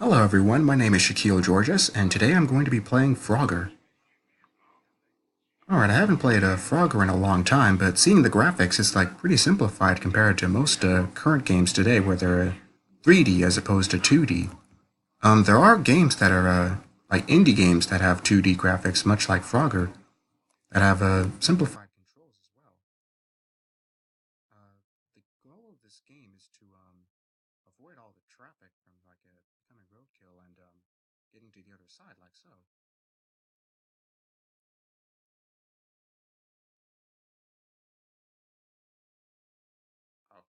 Hello everyone, my name is Shaquille Georges, and today I'm going to be playing Frogger. Alright, I haven't played a Frogger in a long time, but seeing the graphics, it's like pretty simplified compared to most current games today where they're 3D as opposed to 2D. There are games that are like indie games that have 2D graphics, much like Frogger, that have simplified controls as well. The goal of this game is to avoid all the traffic from like becoming roadkill and getting to the other side like so. Oh.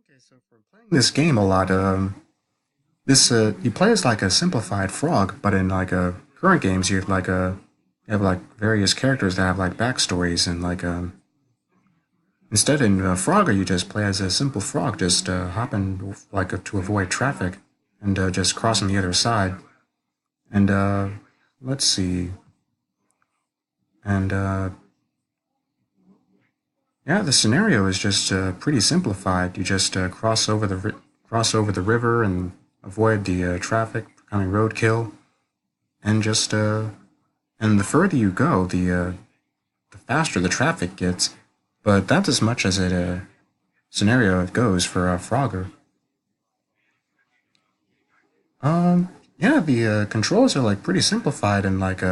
Okay, so for playing this game a lot, this you play as like a simplified frog, but in like current games you have like you have like various characters that have like backstories and like instead in Frogger you just play as a simple frog, just hopping like to avoid traffic and just crossing the other side. And let's see, and yeah, the scenario is just pretty simplified. You just cross over the river and avoid the traffic becoming roadkill, and just and the further you go, the faster the traffic gets. But that's as much as it scenario it goes for Frogger. Yeah, the controls are like pretty simplified and like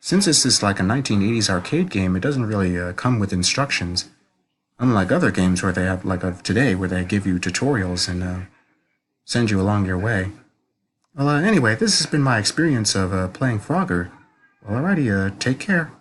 since this is like a 1980s arcade game, it doesn't really come with instructions. Unlike other games where they have like of today, where they give you tutorials and send you along your way. Well, anyway, this has been my experience of playing Frogger. Well, alrighty, take care.